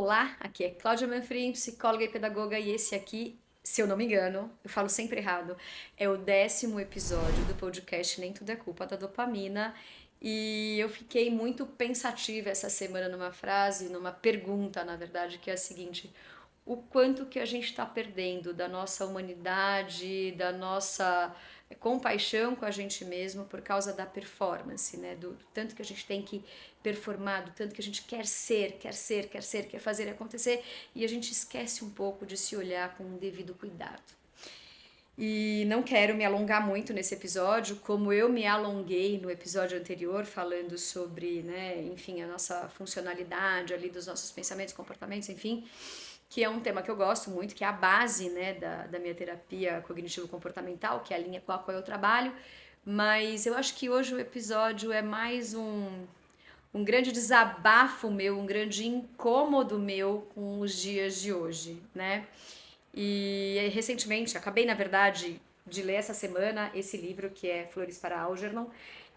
Olá, aqui é Cláudia Manfrim, psicóloga e pedagoga, e esse aqui, se eu não me engano, eu falo sempre errado, é o 10º episódio do podcast Nem Tudo é Culpa da Dopamina. E eu fiquei muito pensativa essa semana numa frase, numa pergunta, na verdade, que é a seguinte: o quanto que a gente está perdendo da nossa humanidade, da nossa compaixão com a gente mesmo por causa da performance, né? Do tanto que a gente tem que performar, do tanto que a gente quer ser, quer ser, quer ser, quer fazer acontecer, e a gente esquece um pouco de se olhar com um devido cuidado. E não quero me alongar muito nesse episódio, como eu me alonguei no episódio anterior, falando sobre, né, enfim, a nossa funcionalidade ali dos nossos pensamentos, comportamentos, enfim, que é um tema que eu gosto muito, que é a base, né, da minha terapia cognitivo-comportamental, que é a linha com a qual eu trabalho. Mas eu acho que hoje o episódio é mais um grande desabafo meu, um grande incômodo meu com os dias de hoje, né? E recentemente, acabei na verdade de ler essa semana esse livro que é Flores para Algernon,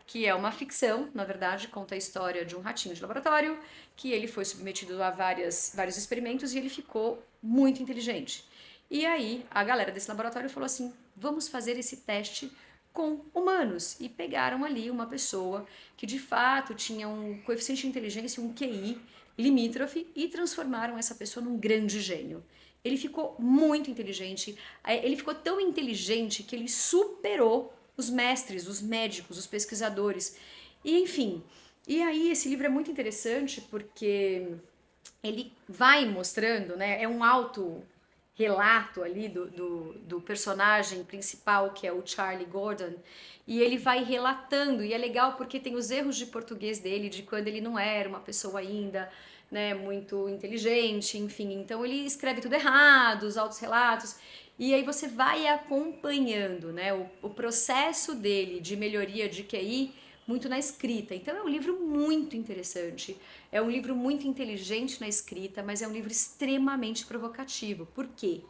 que é uma ficção, na verdade, conta a história de um ratinho de laboratório, que ele foi submetido a vários experimentos e ele ficou muito inteligente. E aí a galera desse laboratório falou assim: vamos fazer esse teste com humanos. E pegaram ali uma pessoa que de fato tinha um coeficiente de inteligência, um QI limítrofe, e transformaram essa pessoa num grande gênio. Ele ficou muito inteligente, ele ficou tão inteligente que ele superou os mestres, os médicos, os pesquisadores. E enfim, e aí esse livro é muito interessante porque ele vai mostrando, né? É um auto relato ali do personagem principal, que é o Charlie Gordon, e ele vai relatando, e é legal porque tem os erros de português dele, de quando ele não era uma pessoa ainda, né, muito inteligente, enfim, então ele escreve tudo errado, os autos relatos, e aí você vai acompanhando, né, o processo dele de melhoria de QI muito na escrita. Então é um livro muito interessante, é um livro muito inteligente na escrita, mas é um livro extremamente provocativo. Por quê?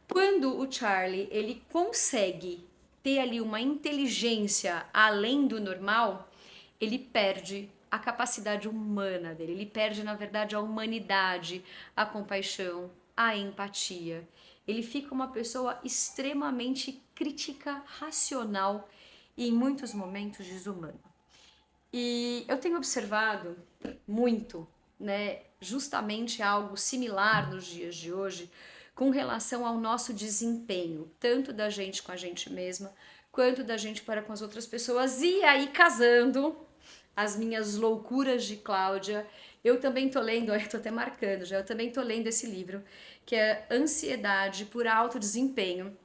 Quando o Charlie ele consegue ter ali uma inteligência além do normal, ele perde a capacidade humana dele, ele perde na verdade a humanidade, a compaixão, a empatia. Ele fica uma pessoa extremamente crítica, racional e em muitos momentos desumana. E eu tenho observado muito, né, justamente algo similar nos dias de hoje com relação ao nosso desempenho, tanto da gente com a gente mesma, quanto da gente para com as outras pessoas. E aí, casando as minhas loucuras de Cláudia, eu também tô lendo, eu tô até marcando já, eu também tô lendo esse livro, que é Ansiedade por Alto Desempenho,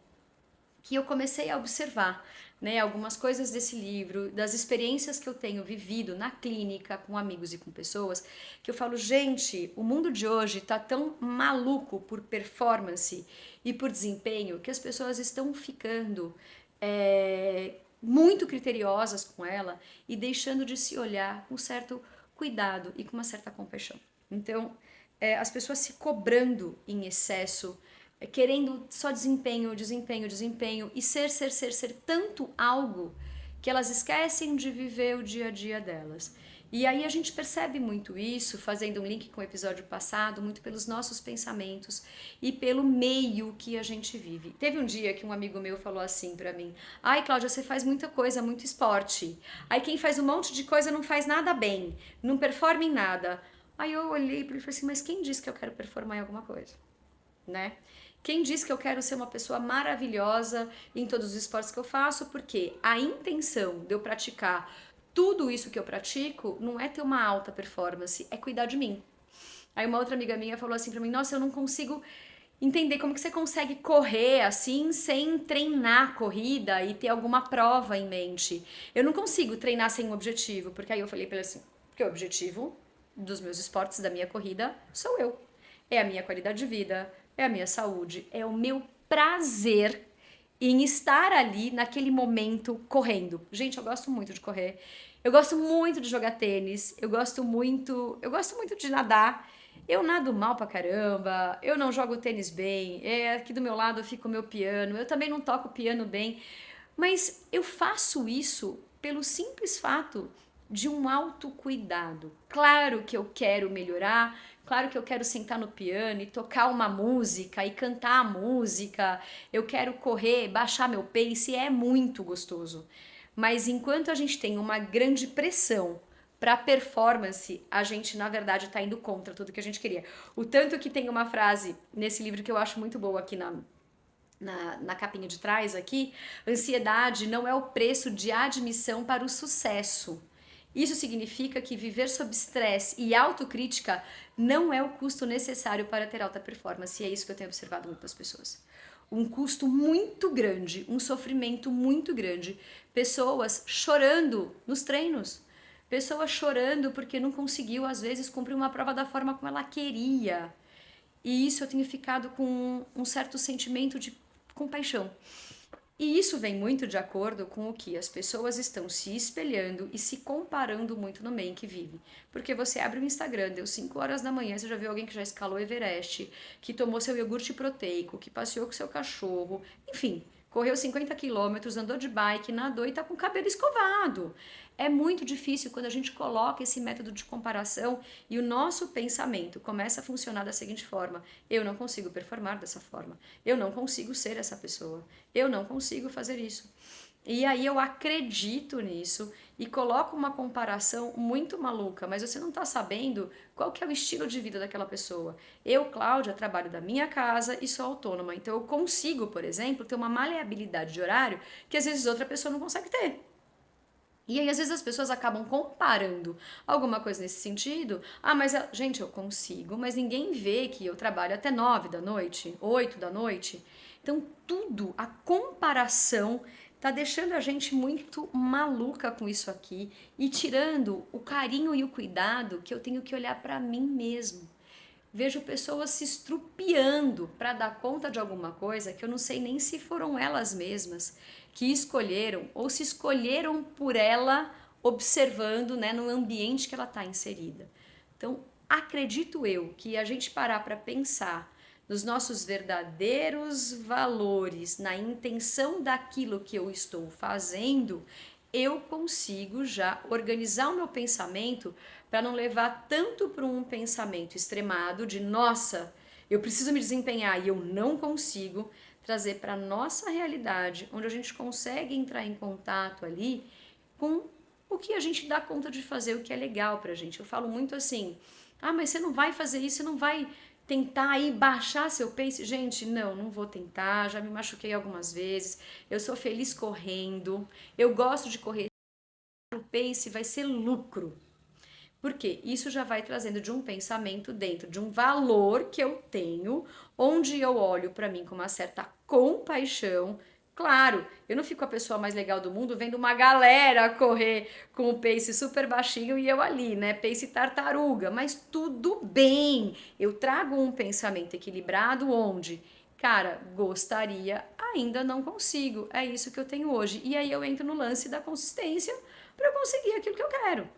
que eu comecei a observar, né, algumas coisas desse livro, das experiências que eu tenho vivido na clínica com amigos e com pessoas, que eu falo, gente, o mundo de hoje tá tão maluco por performance e por desempenho que as pessoas estão ficando muito criteriosas com ela e deixando de se olhar com certo cuidado e com uma certa compaixão. Então, as pessoas se cobrando em excesso, querendo só desempenho, desempenho, desempenho e ser tanto algo que elas esquecem de viver o dia a dia delas. E aí a gente percebe muito isso, fazendo um link com o episódio passado, muito pelos nossos pensamentos e pelo meio que a gente vive. Teve um dia que um amigo meu falou assim pra mim: ai, Cláudia, você faz muita coisa, muito esporte. Aí quem faz um monte de coisa não faz nada bem, não performa em nada. Aí eu olhei para ele e falei assim: mas quem disse que eu quero performar em alguma coisa? Né? Quem diz que eu quero ser uma pessoa maravilhosa em todos os esportes que eu faço? Porque a intenção de eu praticar tudo isso que eu pratico não é ter uma alta performance, é cuidar de mim. Aí uma outra amiga minha falou assim pra mim: nossa, eu não consigo entender como que você consegue correr assim sem treinar corrida e ter alguma prova em mente. Eu não consigo treinar sem um objetivo, porque aí eu falei pra ela assim: porque o objetivo dos meus esportes, da minha corrida, sou eu. É a minha qualidade de vida, é a minha saúde, é o meu prazer em estar ali naquele momento correndo. Gente, eu gosto muito de correr. Eu gosto muito de jogar tênis, eu gosto muito de nadar. Eu nado mal pra caramba, eu não jogo tênis bem, aqui do meu lado fica o meu piano, eu também não toco piano bem, mas eu faço isso pelo simples fato de um autocuidado. Claro que eu quero melhorar, Claro que eu quero sentar no piano e tocar uma música e cantar a música, eu quero correr, baixar meu pace, é muito gostoso. Mas enquanto a gente tem uma grande pressão para performance, a gente na verdade está indo contra tudo que a gente queria. O tanto que tem uma frase nesse livro que eu acho muito boa aqui na capinha de trás aqui, ansiedade não é o preço de admissão para o sucesso. Isso significa que viver sob estresse e autocrítica não é o custo necessário para ter alta performance. E é isso que eu tenho observado muito das pessoas. Um custo muito grande, um sofrimento muito grande. Pessoas chorando nos treinos. Pessoas chorando porque não conseguiu, às vezes, cumprir uma prova da forma como ela queria. E isso eu tenho ficado com um certo sentimento de compaixão. E isso vem muito de acordo com o que as pessoas estão se espelhando e se comparando muito no meio em que vive. Porque você abre o Instagram, deu 5 horas da manhã, você já viu alguém que já escalou Everest, que tomou seu iogurte proteico, que passeou com seu cachorro, enfim, correu 50 quilômetros, andou de bike, nadou e tá com o cabelo escovado. É muito difícil quando a gente coloca esse método de comparação e o nosso pensamento começa a funcionar da seguinte forma: eu não consigo performar dessa forma, eu não consigo ser essa pessoa, eu não consigo fazer isso. E aí eu acredito nisso e coloco uma comparação muito maluca, mas você não está sabendo qual que é o estilo de vida daquela pessoa. Eu, Cláudia, trabalho da minha casa e sou autônoma, então eu consigo, por exemplo, ter uma maleabilidade de horário que às vezes outra pessoa não consegue ter. E aí, às vezes, as pessoas acabam comparando alguma coisa nesse sentido. Ah, mas, gente, eu consigo, mas ninguém vê que eu trabalho até 9 da noite, 8 da noite. Então, tudo, a comparação, tá deixando a gente muito maluca com isso aqui e tirando o carinho e o cuidado que eu tenho que olhar para mim mesmo. Vejo pessoas se estrupiando para dar conta de alguma coisa que eu não sei nem se foram elas mesmas que escolheram ou se escolheram por ela observando, né, no ambiente que ela está inserida. Então, acredito eu que a gente parar para pensar nos nossos verdadeiros valores, na intenção daquilo que eu estou fazendo, eu consigo já organizar o meu pensamento para não levar tanto para um pensamento extremado de nossa, eu preciso me desempenhar e eu não consigo, trazer para a nossa realidade, onde a gente consegue entrar em contato ali com o que a gente dá conta de fazer, o que é legal pra gente. Eu falo muito assim: ah, mas você não vai fazer isso, você não vai tentar aí baixar seu pace? Gente, não vou tentar, já me machuquei algumas vezes, eu sou feliz correndo, eu gosto de correr, o pace vai ser lucro. Porque isso já vai trazendo de um pensamento dentro de um valor que eu tenho, onde eu olho para mim com uma certa compaixão. Claro, eu não fico a pessoa mais legal do mundo vendo uma galera correr com o pace super baixinho e eu ali, né? Pace tartaruga, mas tudo bem. Eu trago um pensamento equilibrado onde, cara, gostaria, ainda não consigo. É isso que eu tenho hoje. E aí eu entro no lance da consistência para eu conseguir aquilo que eu quero.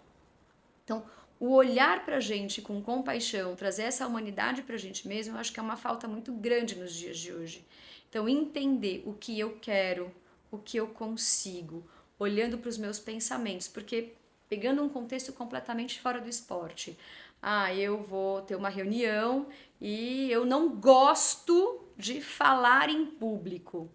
Então, o olhar para a gente com compaixão, trazer essa humanidade para a gente mesmo, eu acho que é uma falta muito grande nos dias de hoje. Então, entender o que eu quero, o que eu consigo, olhando para os meus pensamentos, porque pegando um contexto completamente fora do esporte. Ah, eu vou ter uma reunião e eu não gosto de falar em público.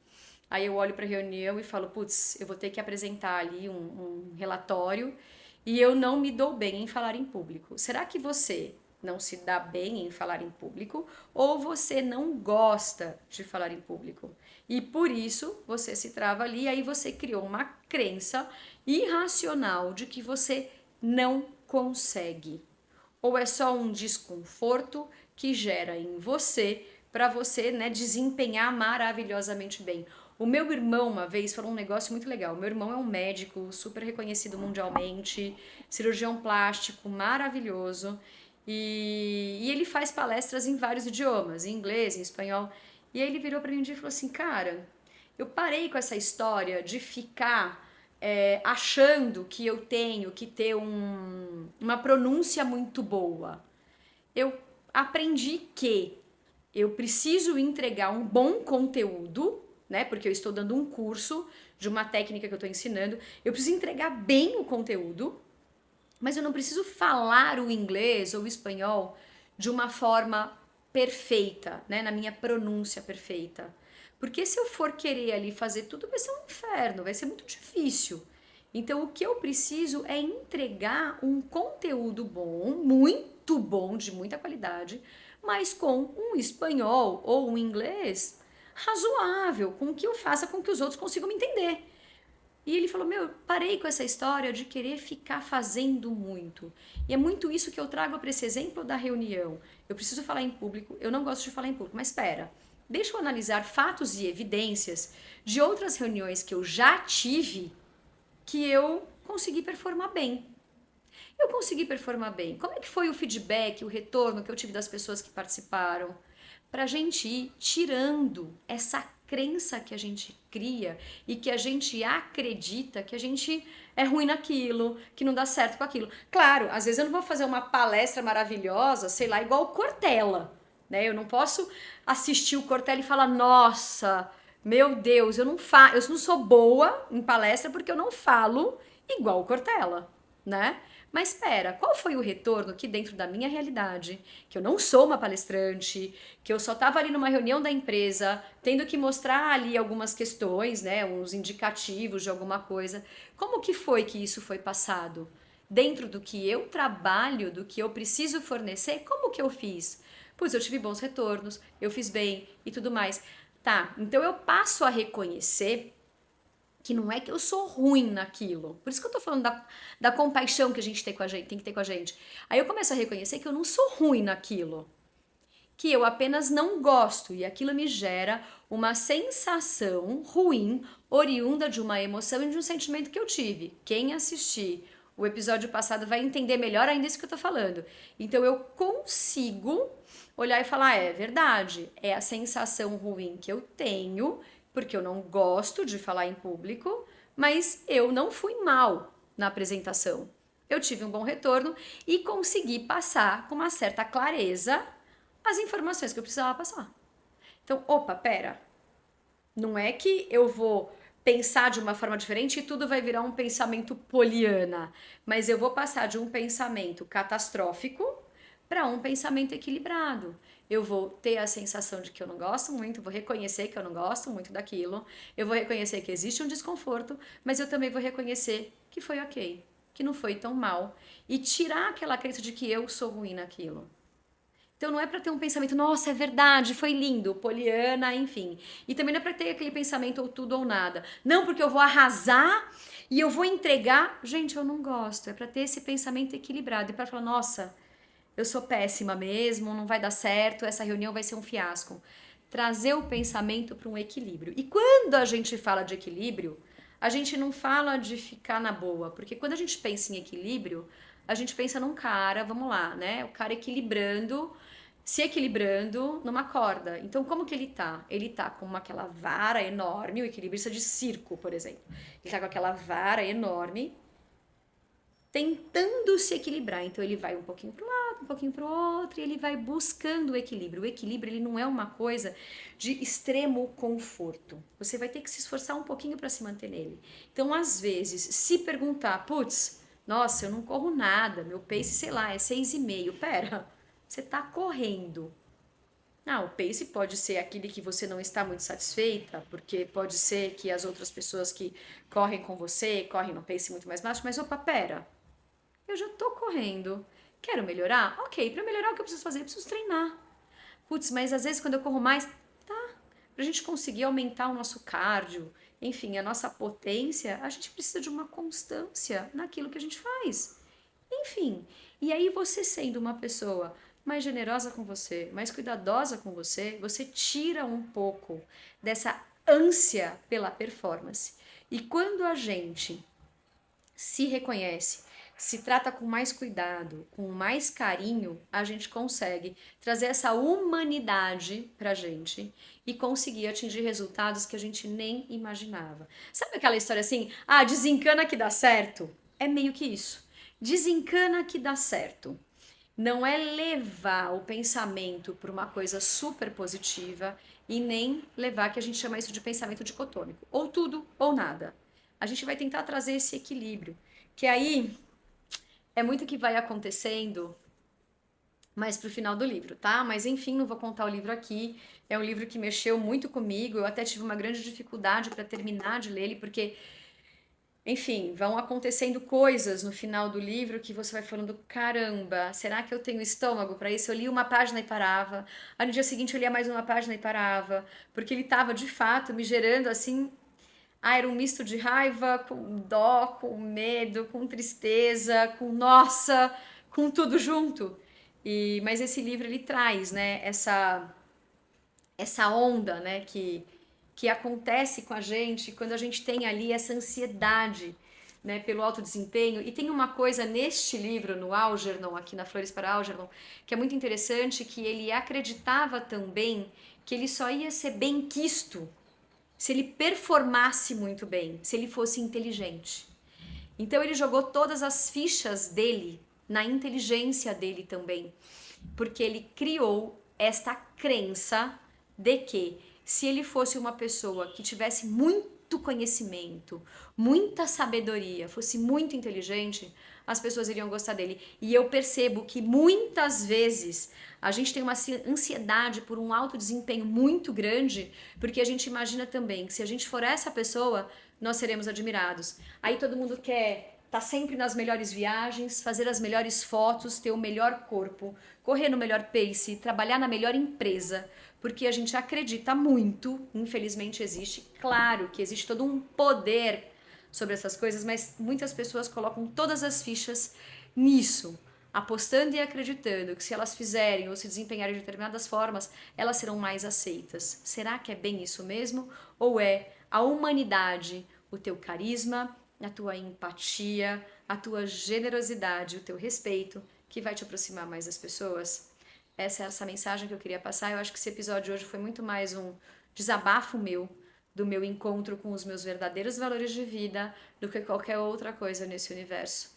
Aí eu olho para a reunião e falo, putz, eu vou ter que apresentar ali um relatório e eu não me dou bem em falar em público. Será que você não se dá bem em falar em público ou você não gosta de falar em público? E por isso você se trava ali e aí você criou uma crença irracional de que você não consegue. Ou é só um desconforto que gera em você para você, né, desempenhar maravilhosamente bem. O meu irmão uma vez falou um negócio muito legal. O meu irmão é um médico super reconhecido mundialmente, cirurgião plástico maravilhoso, e ele faz palestras em vários idiomas, em inglês, em espanhol. E aí ele virou para mim um dia e falou assim: cara, eu parei com essa história de ficar achando que eu tenho que ter uma pronúncia muito boa. Eu aprendi que eu preciso entregar um bom conteúdo, né? Porque eu estou dando um curso de uma técnica que eu estou ensinando. Eu preciso entregar bem o conteúdo, mas eu não preciso falar o inglês ou o espanhol de uma forma perfeita, né? Na minha pronúncia perfeita. Porque se eu for querer ali fazer tudo, vai ser um inferno, vai ser muito difícil. Então, o que eu preciso é entregar um conteúdo bom, muito bom, de muita qualidade, mas com um espanhol ou um inglês razoável, com que eu faça com que os outros consigam me entender. E ele falou: Meu, parei com essa história de querer ficar fazendo muito. E é muito isso que eu trago para esse exemplo da reunião. Eu preciso falar em público, eu não gosto de falar em público, mas espera, deixa eu analisar fatos e evidências de outras reuniões que eu já tive que eu consegui performar bem. Eu consegui performar bem. Como é que foi o feedback, o retorno que eu tive das pessoas que participaram? Para a gente ir tirando essa crença que a gente cria e que a gente acredita que a gente é ruim naquilo, que não dá certo com aquilo. Claro, às vezes eu não vou fazer uma palestra maravilhosa, sei lá, igual o Cortella, né? Eu não posso assistir o Cortella e falar, nossa, meu Deus, eu não sou boa em palestra porque eu não falo igual o Cortella, né? Mas espera, qual foi o retorno que dentro da minha realidade, que eu não sou uma palestrante, que eu só estava ali numa reunião da empresa, tendo que mostrar ali algumas questões, né, uns indicativos de alguma coisa. Como que foi que isso foi passado? Dentro do que eu trabalho, do que eu preciso fornecer, como que eu fiz? Pois eu tive bons retornos, eu fiz bem e tudo mais. Tá, então eu passo a reconhecer que não é que eu sou ruim naquilo. Por isso que eu tô falando da compaixão que a gente tem com a gente, tem que ter com a gente. Aí eu começo a reconhecer que eu não sou ruim naquilo, que eu apenas não gosto e aquilo me gera uma sensação ruim, oriunda de uma emoção e de um sentimento que eu tive. Quem assistir o episódio passado vai entender melhor ainda isso que eu tô falando. Então eu consigo olhar e falar, é verdade, é a sensação ruim que eu tenho, porque eu não gosto de falar em público, mas eu não fui mal na apresentação. Eu tive um bom retorno e consegui passar com uma certa clareza as informações que eu precisava passar. Então, opa, pera. Não é que eu vou pensar de uma forma diferente e tudo vai virar um pensamento poliana, mas eu vou passar de um pensamento catastrófico para um pensamento equilibrado. Eu vou ter a sensação de que eu não gosto muito, vou reconhecer que eu não gosto muito daquilo, eu vou reconhecer que existe um desconforto, mas eu também vou reconhecer que foi ok, que não foi tão mal e tirar aquela crença de que eu sou ruim naquilo. Então não é para ter um pensamento, nossa, é verdade, foi lindo, poliana, enfim. E também não é para ter aquele pensamento ou tudo ou nada. Não, porque eu vou arrasar e eu vou entregar. Gente, eu não gosto. É para ter esse pensamento equilibrado e para falar, nossa, eu sou péssima mesmo, não vai dar certo, essa reunião vai ser um fiasco. Trazer o pensamento para um equilíbrio. E quando a gente fala de equilíbrio, a gente não fala de ficar na boa, porque quando a gente pensa em equilíbrio, a gente pensa num cara, vamos lá, né? O cara equilibrando, se equilibrando numa corda. Então, como que ele tá? Ele tá com aquela vara enorme, o equilibrista de circo, por exemplo. Ele tá com aquela vara enorme, tentando se equilibrar. Então, ele vai um pouquinho pro lado, um pouquinho pro outro, e ele vai buscando o equilíbrio. O equilíbrio, ele não é uma coisa de extremo conforto. Você vai ter que se esforçar um pouquinho para se manter nele. Então, às vezes, se perguntar, putz, nossa, eu não corro nada, meu pace, sei lá, é 6,5. Pera, você tá correndo. Ah, o pace pode ser aquele que você não está muito satisfeita, porque pode ser que as outras pessoas que correm com você correm no pace muito mais baixo, mas opa, pera, eu já tô correndo. Quero melhorar? Ok, para melhorar o que eu preciso fazer? Eu preciso treinar. Putz, mas às vezes quando eu corro mais, tá. Pra gente conseguir aumentar o nosso cardio, enfim, a nossa potência, a gente precisa de uma constância naquilo que a gente faz. Enfim, e aí você sendo uma pessoa mais generosa com você, mais cuidadosa com você, você tira um pouco dessa ânsia pela performance. E quando a gente se reconhece, se trata com mais cuidado, com mais carinho, a gente consegue trazer essa humanidade pra gente e conseguir atingir resultados que a gente nem imaginava. Sabe aquela história assim? Ah, desencana que dá certo? É meio que isso. Desencana que dá certo. Não é levar o pensamento para uma coisa super positiva e nem levar, que a gente chama isso de pensamento dicotômico, ou tudo ou nada. A gente vai tentar trazer esse equilíbrio, que aí é muito o que vai acontecendo mais pro final do livro, tá? Mas enfim, não vou contar o livro aqui. É um livro que mexeu muito comigo. Eu até tive uma grande dificuldade para terminar de ler ele, porque, enfim, vão acontecendo coisas no final do livro que você vai falando: caramba, será que eu tenho estômago para isso? Eu li uma página e parava. Aí no dia seguinte eu lia mais uma página e parava, porque ele estava de fato me gerando assim. Ah, era um misto de raiva, com dó, com medo, com tristeza, com nossa, com tudo junto. Mas esse livro ele traz, né, essa onda, né, que acontece com a gente quando a gente tem ali essa ansiedade, né, pelo alto desempenho. E tem uma coisa neste livro, no Algernon, aqui na Flores para Algernon, que é muito interessante, que ele acreditava também que ele só ia ser benquisto se ele performasse muito bem, se ele fosse inteligente. Então ele jogou todas as fichas dele na inteligência dele também, porque ele criou esta crença de que se ele fosse uma pessoa que tivesse muito conhecimento, muita sabedoria, fosse muito inteligente, as pessoas iriam gostar dele. E eu percebo que muitas vezes a gente tem uma ansiedade por um alto desempenho muito grande, porque a gente imagina também que se a gente for essa pessoa, nós seremos admirados. Aí todo mundo quer estar sempre nas melhores viagens, fazer as melhores fotos, ter o melhor corpo, correr no melhor pace, trabalhar na melhor empresa, porque a gente acredita muito, infelizmente existe, claro que existe todo um poder sobre essas coisas, mas muitas pessoas colocam todas as fichas nisso, apostando e acreditando que se elas fizerem ou se desempenharem de determinadas formas, elas serão mais aceitas. Será que é bem isso mesmo? Ou é a humanidade, o teu carisma, a tua empatia, a tua generosidade, o teu respeito que vai te aproximar mais das pessoas? Essa é essa mensagem que eu queria passar. Eu acho que esse episódio de hoje foi muito mais um desabafo meu, do meu encontro com os meus verdadeiros valores de vida, do que qualquer outra coisa nesse universo.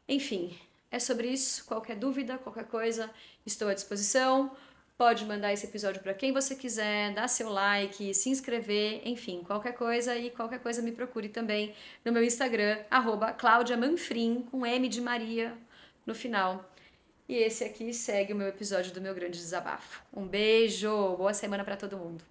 Enfim, é sobre isso. Qualquer dúvida, qualquer coisa, estou à disposição. Pode mandar esse episódio para quem você quiser, dar seu like, se inscrever, enfim, qualquer coisa. E qualquer coisa me procure também no meu Instagram, @claudiamanfrim, com M de Maria no final. E esse aqui segue o meu episódio do meu grande desabafo. Um beijo, boa semana para todo mundo.